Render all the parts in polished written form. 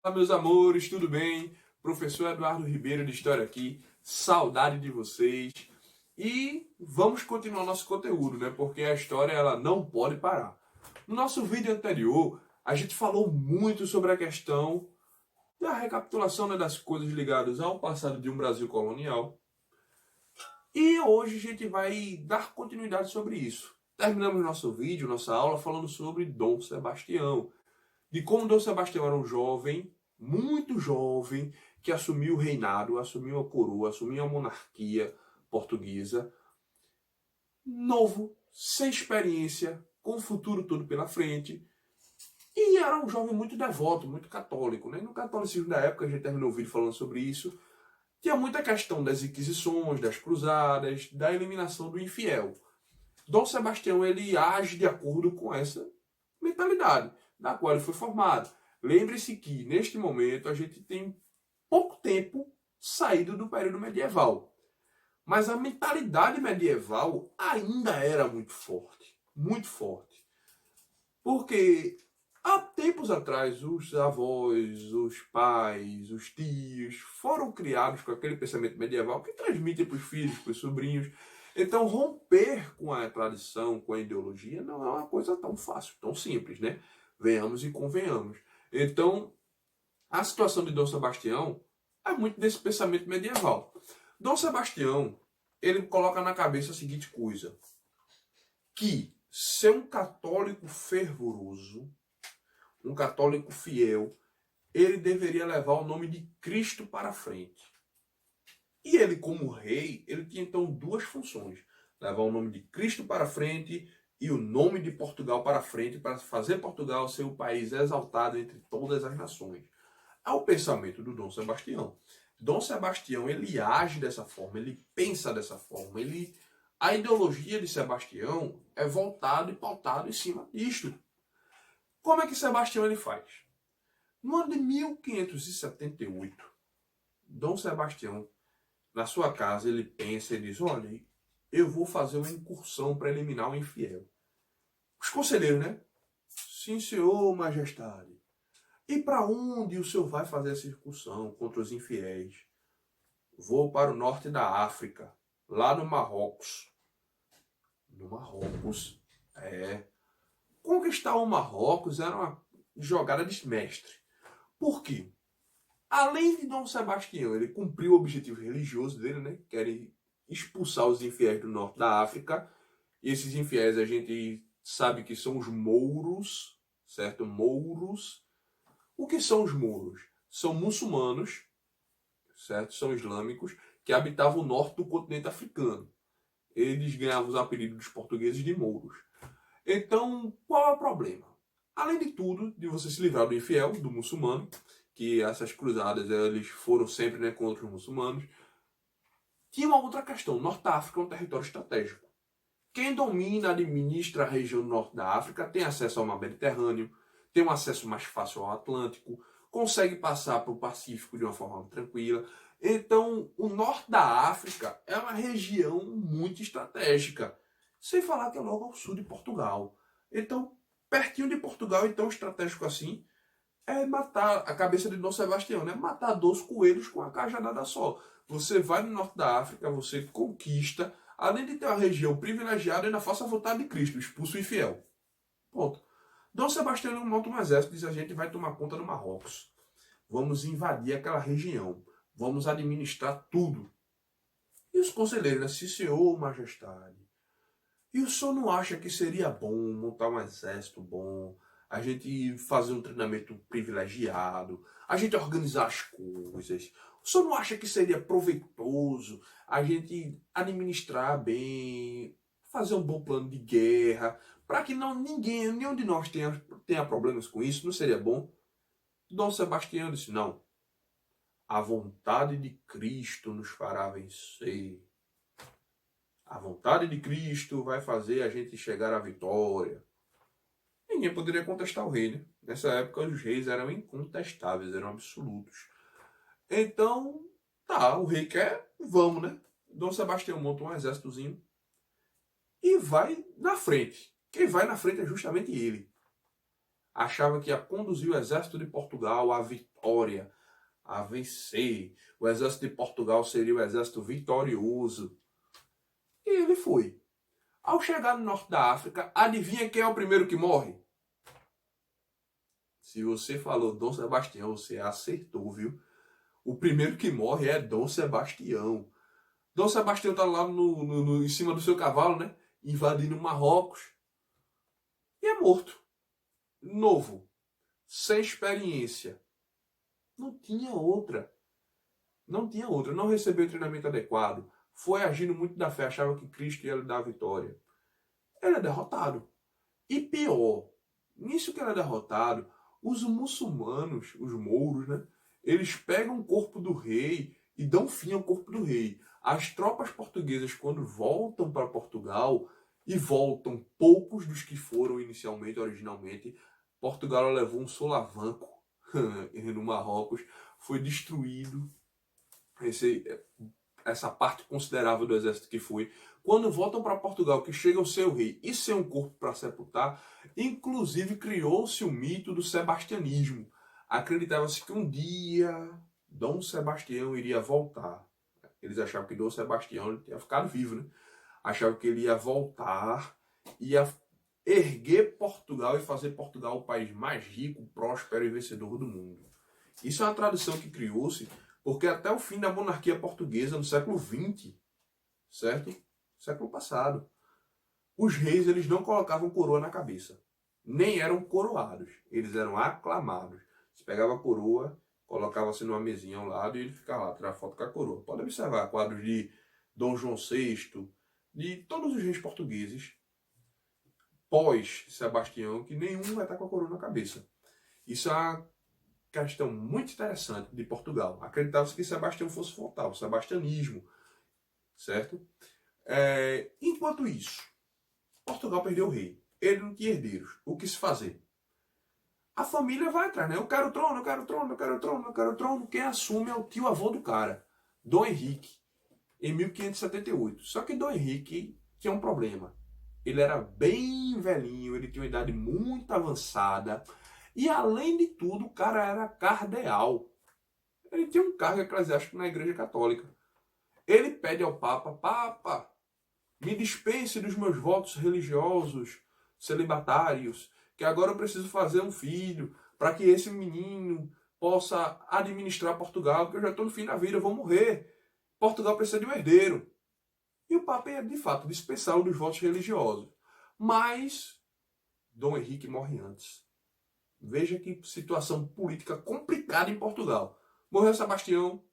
Olá, meus amores, tudo bem? Professor Eduardo Ribeiro de História aqui, saudade de vocês. E vamos continuar nosso conteúdo, né? Porque a história ela não pode parar. No nosso vídeo anterior, a gente falou muito sobre a questão da recapitulação, né, das coisas ligadas ao passado de um Brasil colonial. E hoje a gente vai dar continuidade sobre isso. Terminamos nosso vídeo, nossa aula, falando sobre Dom Sebastião, de como Dom Sebastião era um jovem, muito jovem, que assumiu o reinado, assumiu a coroa, assumiu a monarquia portuguesa, novo, sem experiência, com o futuro todo pela frente, e era um jovem muito devoto, muito católico. Né? No catolicismo da época, a gente terminou o vídeo falando sobre isso, tinha muita questão das inquisições, das cruzadas, da eliminação do infiel. Dom Sebastião ele age de acordo com essa mentalidade da qual ele foi formado. Lembre-se que, neste momento, a gente tem pouco tempo saído do período medieval. Mas a mentalidade medieval ainda era muito forte. Muito forte. Porque há tempos atrás, os avós, os pais, os tios foram criados com aquele pensamento medieval que transmitem para os filhos, para os sobrinhos. Então, romper com a tradição, com a ideologia, não é uma coisa tão fácil, tão simples, né? Venhamos e convenhamos. Então, a situação de Dom Sebastião é muito desse pensamento medieval. Dom Sebastião, ele coloca na cabeça a seguinte coisa, que ser um católico fervoroso, um católico fiel, ele deveria levar o nome de Cristo para frente. E ele, como rei, ele tinha então duas funções. Levar o nome de Cristo para frente e o nome de Portugal para frente, para fazer Portugal ser o país exaltado entre todas as nações. É o pensamento do Dom Sebastião. Dom Sebastião, ele age dessa forma, ele pensa dessa forma, a ideologia de Sebastião é voltada e pautada em cima disto. Como é que Sebastião ele faz? No ano de 1578, Dom Sebastião, na sua casa, ele pensa e diz, olha, eu vou fazer uma incursão para eliminar o infiel. Os conselheiros, né? Sim, senhor, majestade. E para onde o senhor vai fazer essa incursão contra os infiéis? Vou para o norte da África, lá no Marrocos. No Marrocos, conquistar o Marrocos era uma jogada de mestre. Por quê? Além de Dom Sebastião, ele cumpriu o objetivo religioso dele, né? Que era expulsar os infiéis do norte da África. E esses infiéis a gente sabe que são os mouros, certo? Mouros. O que são os mouros? São muçulmanos, certo? São islâmicos, que habitavam o norte do continente africano. Eles ganhavam os apelidos dos portugueses de mouros. Então, qual é o problema? Além de tudo, de você se livrar do infiel, do muçulmano, que essas cruzadas eles foram sempre, né, contra os muçulmanos, tinha uma outra questão. Norte da África é um território estratégico. Quem domina, administra a região do norte da África tem acesso ao mar Mediterrâneo, tem um acesso mais fácil ao Atlântico, consegue passar para o Pacífico de uma forma tranquila. Então, o norte da África é uma região muito estratégica. Sem falar que é logo ao sul de Portugal. Então, pertinho de Portugal, então estratégico assim, é matar a cabeça de Dom Sebastião, né? Matar 2 coelhos com a cajadada só. Você vai no norte da África, você conquista, além de ter uma região privilegiada, ainda faça a vontade de Cristo, expulso o infiel. Ponto. Dom Sebastião não monta um exército e diz, a gente vai tomar conta do Marrocos. Vamos invadir aquela região. Vamos administrar tudo. E os conselheiros, né? Sim, senhor, majestade. E o senhor não acha que seria bom montar um exército bom, a gente fazer um treinamento privilegiado, a gente organizar as coisas? O senhor não acha que seria proveitoso a gente administrar bem, fazer um bom plano de guerra, para que nenhum de nós tenha problemas com isso? Não seria bom? Dom Sebastião disse, não. A vontade de Cristo nos fará vencer. A vontade de Cristo vai fazer a gente chegar à vitória. Ninguém poderia contestar o rei, né? Nessa época os reis eram incontestáveis, eram absolutos. Então, tá, o rei quer, vamos, né? Dom Sebastião monta um exércitozinho e vai na frente. Quem vai na frente é justamente ele. achava que ia conduzir o exército de Portugal à vitória, a vencer. O exército de Portugal seria o exército vitorioso. E ele foi. Ao chegar no norte da África, adivinha quem é o primeiro que morre? Se você falou Dom Sebastião, você acertou, viu? O primeiro que morre é Dom Sebastião. Dom Sebastião tá lá em cima do seu cavalo, né? Invadindo Marrocos. E é morto. Novo. Sem experiência. Não tinha outra. Não tinha outra. Não recebeu o treinamento adequado. Foi agindo muito da fé. Achava que Cristo ia lhe dar a vitória. Ele é derrotado. E pior, nisso que ele é derrotado, os muçulmanos, os mouros, né? Eles pegam o corpo do rei e dão fim ao corpo do rei. As tropas portuguesas, quando voltam para Portugal, e voltam poucos dos que foram inicialmente, originalmente, Portugal levou um solavanco no Marrocos, foi destruído essa parte considerável do exército que foi. Quando voltam para Portugal, que chega o seu rei e sem um corpo para sepultar, inclusive criou-se o mito do sebastianismo. Acreditava-se que um dia Dom Sebastião iria voltar. Eles achavam que Dom Sebastião tinha ficado vivo, né? Achavam que ele ia voltar, ia erguer Portugal e fazer Portugal o país mais rico, próspero e vencedor do mundo. Isso é uma tradição que criou-se porque até o fim da monarquia portuguesa, no século XX, certo? Século passado, os reis eles não colocavam coroa na cabeça. Nem eram coroados. Eles eram aclamados. Você pegava a coroa, colocava-se numa mesinha ao lado e ele ficava lá, tirar foto com a coroa. Pode observar quadros de Dom João VI, de todos os reis portugueses, pós-Sebastião, que nenhum vai estar com a coroa na cabeça. Isso é uma questão muito interessante de Portugal. Acreditava-se que Sebastião fosse voltar, o sebastianismo, certo? Enquanto isso, Portugal perdeu o rei. Ele não tinha herdeiros. O que se fazer? A família vai atrás, né? Eu quero o trono, eu quero o trono, eu quero o trono, eu quero o trono. Quem assume é o tio-avô do cara, Dom Henrique, em 1578. Só que Dom Henrique tinha um problema. Ele era bem velhinho, ele tinha uma idade muito avançada. E além de tudo, o cara era cardeal. Ele tinha um cargo eclesiástico na Igreja Católica. Ele pede ao Papa: Papa, me dispense dos meus votos religiosos, celibatários, que agora eu preciso fazer um filho, para que esse menino possa administrar Portugal, porque eu já estou no fim da vida, eu vou morrer. Portugal precisa de um herdeiro. E o Papa ia, de fato, dispensá-lo dos votos religiosos. Mas Dom Henrique morre antes. Veja que situação política complicada em Portugal. Morreu Sebastião,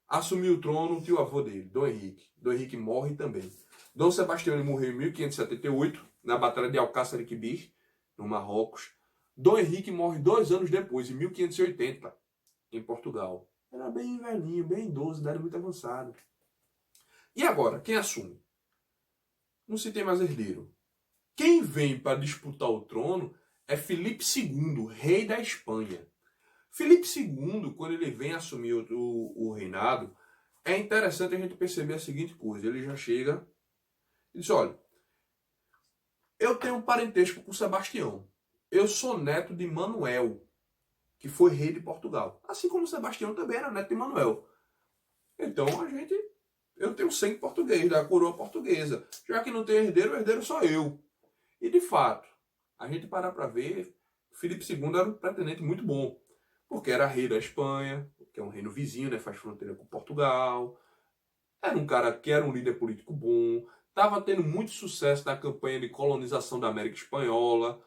assumiu o trono o tio-avô dele, Dom Henrique. Dom Henrique morre também. Dom Sebastião morreu em 1578, na Batalha de Alcácer de Quibir, no Marrocos. Dom Henrique morre 2 anos depois, em 1580, em Portugal. Era bem velhinho, bem idoso, idade muito avançada. E agora, quem assume? Não se tem mais herdeiro. Quem vem para disputar o trono é Filipe II, rei da Espanha. Filipe II, quando ele vem assumir o reinado, é interessante a gente perceber a seguinte coisa. Ele já chega e diz: olha, eu tenho um parentesco com Sebastião. Eu sou neto de Manuel, que foi rei de Portugal. Assim como Sebastião também era neto de Manuel. Então eu tenho sangue português, da coroa portuguesa. Já que não tem herdeiro, o herdeiro sou eu. E de fato, a gente parar para ver, Filipe II era um pretendente muito bom. Porque era rei da Espanha, que é um reino vizinho, né, faz fronteira com Portugal. Era um cara que era um líder político bom. Estava tendo muito sucesso na campanha de colonização da América Espanhola,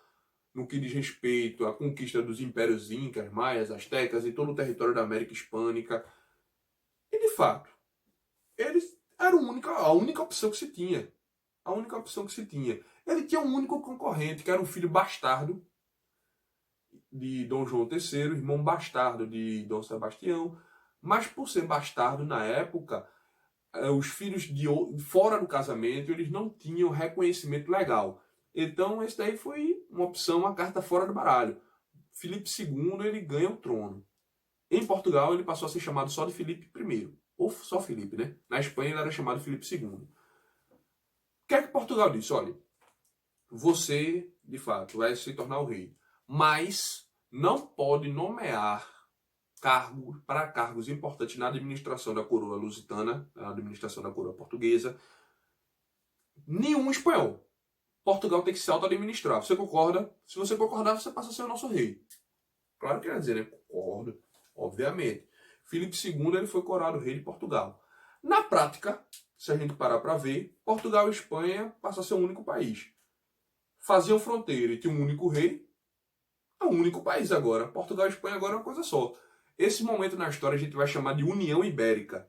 no que diz respeito à conquista dos impérios incas, maias, astecas e todo o território da América Hispânica. E de fato, eles eram a única opção que se tinha. A única opção que se tinha. Ele tinha um único concorrente, que era um filho bastardo de Dom João III, irmão bastardo de Dom Sebastião. Mas por ser bastardo na época, os filhos fora do casamento, eles não tinham reconhecimento legal. Então, esse daí foi uma opção, uma carta fora do baralho. Filipe II, ele ganha o trono. Em Portugal, ele passou a ser chamado só de Filipe I. Ou só Filipe, né? Na Espanha, ele era chamado Filipe II. O que é que Portugal disse? Olha, você, de fato, vai se tornar o rei. mas não pode nomear cargos importantes na administração da coroa lusitana, na administração da coroa portuguesa, nenhum espanhol. Portugal tem que se auto-administrar. Você concorda? Se você concordar, você passa a ser o nosso rei. Claro que quer dizer, né? Concordo, obviamente. Filipe II ele foi coroado rei de Portugal. Na prática, se a gente parar para ver, Portugal e Espanha passam a ser um único país. Faziam fronteira e tinha um único rei, é um único país agora. Portugal e Espanha agora é uma coisa só. Esse momento na história a gente vai chamar de União Ibérica.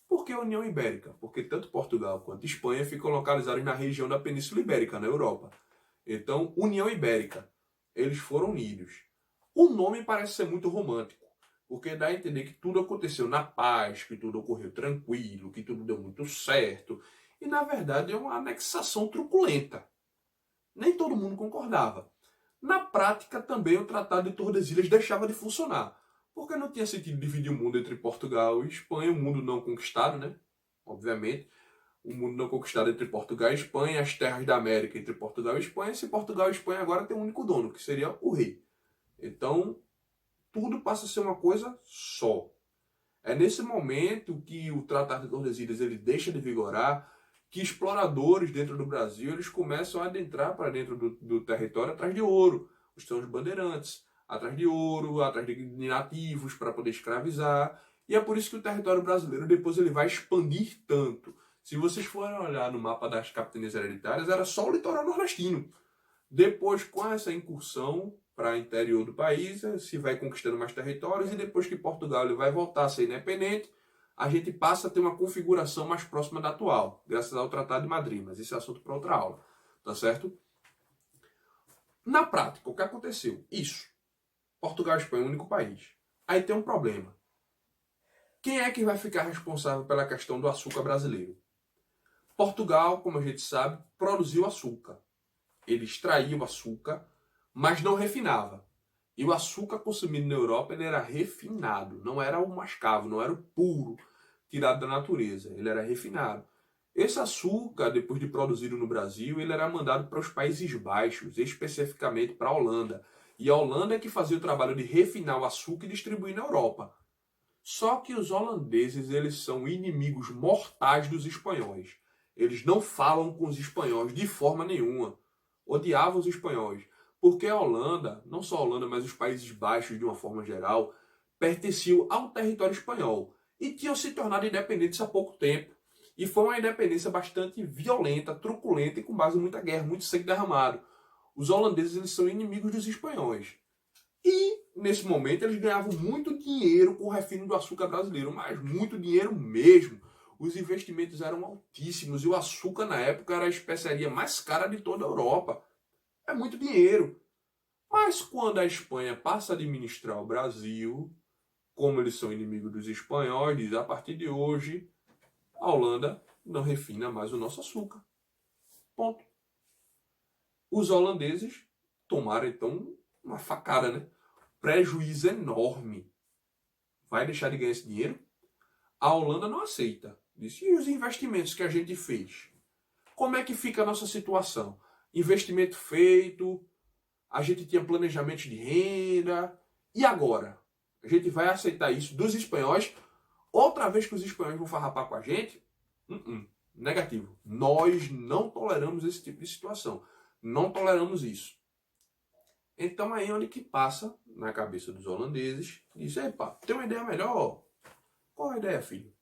Por que União Ibérica? Porque tanto Portugal quanto Espanha ficam localizados na região da Península Ibérica, na Europa. Então, União Ibérica. Eles foram unidos. O nome parece ser muito romântico, porque dá a entender que tudo aconteceu na paz, que tudo ocorreu tranquilo, que tudo deu muito certo. E, na verdade, é uma anexação truculenta. Nem todo mundo concordava. Na prática, também, o Tratado de Tordesilhas deixava de funcionar. Porque não tinha sentido dividir o mundo entre Portugal e Espanha, o mundo não conquistado, né? Obviamente. O mundo não conquistado entre Portugal e Espanha, as terras da América entre Portugal e Espanha. Se Portugal e Espanha agora tem um único dono, que seria o rei. Então, tudo passa a ser uma coisa só. É nesse momento que o Tratado de Tordesilhas ele deixa de vigorar, que exploradores dentro do Brasil eles começam a adentrar para dentro do território atrás de ouro. São os bandeirantes, atrás de ouro, atrás de nativos para poder escravizar. E é por isso que o território brasileiro depois ele vai expandir tanto. Se vocês forem olhar no mapa das capitanias hereditárias, era só o litoral nordestino. Depois, com essa incursão para o interior do país, se vai conquistando mais territórios, e depois que Portugal ele vai voltar a ser independente, a gente passa a ter uma configuração mais próxima da atual, graças ao Tratado de Madrid, mas esse é assunto para outra aula, tá certo? Na prática, o que aconteceu? Isso. Portugal e Espanha é o único país. Aí tem um problema. Quem é que vai ficar responsável pela questão do açúcar brasileiro? Portugal, como a gente sabe, produziu açúcar. Ele extraía o açúcar, mas não refinava. E o açúcar consumido na Europa ele era refinado, não era o mascavo, não era o puro, tirado da natureza, ele era refinado. Esse açúcar, depois de produzido no Brasil, ele era mandado para os Países Baixos, especificamente para a Holanda. E a Holanda é que fazia o trabalho de refinar o açúcar e distribuir na Europa. Só que os holandeses eles são inimigos mortais dos espanhóis. Eles não falam com os espanhóis de forma nenhuma. Odiavam os espanhóis. Porque a Holanda, não só a Holanda, mas os Países Baixos de uma forma geral, pertenciam ao território espanhol e tinham se tornado independentes há pouco tempo. E foi uma independência bastante violenta, truculenta e com base em muita guerra, muito sangue derramado. Os holandeses eles são inimigos dos espanhóis. E, nesse momento, eles ganhavam muito dinheiro com o refino do açúcar brasileiro, mas muito dinheiro mesmo. Os investimentos eram altíssimos e o açúcar, na época, era a especiaria mais cara de toda a Europa. É muito dinheiro. Mas quando a Espanha passa a administrar o Brasil, como eles são inimigos dos espanhóis, diz, a partir de hoje, a Holanda não refina mais o nosso açúcar. Ponto. Os holandeses tomaram, então, uma facada, né? Prejuízo enorme. Vai deixar de ganhar esse dinheiro? A Holanda não aceita. Disse, e os investimentos que a gente fez? Como é que fica a nossa situação? Investimento feito, a gente tinha planejamento de renda, e agora? A gente vai aceitar isso dos espanhóis? Outra vez que os espanhóis vão farrapar com a gente? Negativo. Nós não toleramos esse tipo de situação. Não toleramos isso. Então aí é onde que passa na cabeça dos holandeses, diz, epa, tem uma ideia melhor? Qual é a ideia, filho?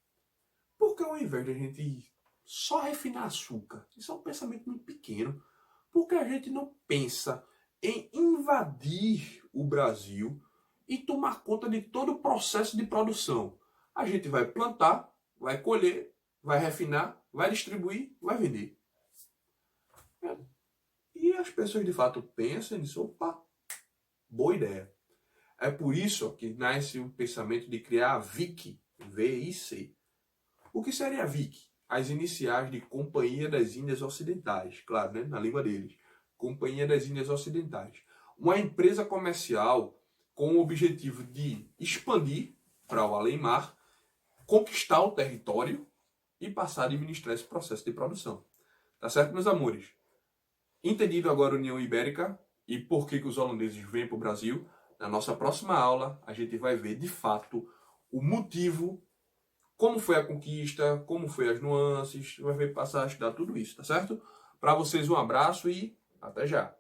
Porque ao invés de a gente só refinar açúcar, isso é um pensamento muito pequeno, porque a gente não pensa em invadir o Brasil e tomar conta de todo o processo de produção. A gente vai plantar, vai colher, vai refinar, vai distribuir, vai vender. E as pessoas de fato pensam nisso, opa, boa ideia. É por isso que nasce o pensamento de criar a VIC, V-I-C. O que seria a VIC? As iniciais de Companhia das Índias Ocidentais, claro, né? Na língua deles. Companhia das Índias Ocidentais. Uma empresa comercial com o objetivo de expandir para o além-mar, conquistar o território e passar a administrar esse processo de produção. Tá certo, meus amores? Entendido agora a União Ibérica? e por que os holandeses vêm para o Brasil. Na nossa próxima aula, a gente vai ver de fato o motivo, como foi a conquista, como foi as nuances, vai passar a estudar tudo isso, tá certo? Para vocês um abraço e até já!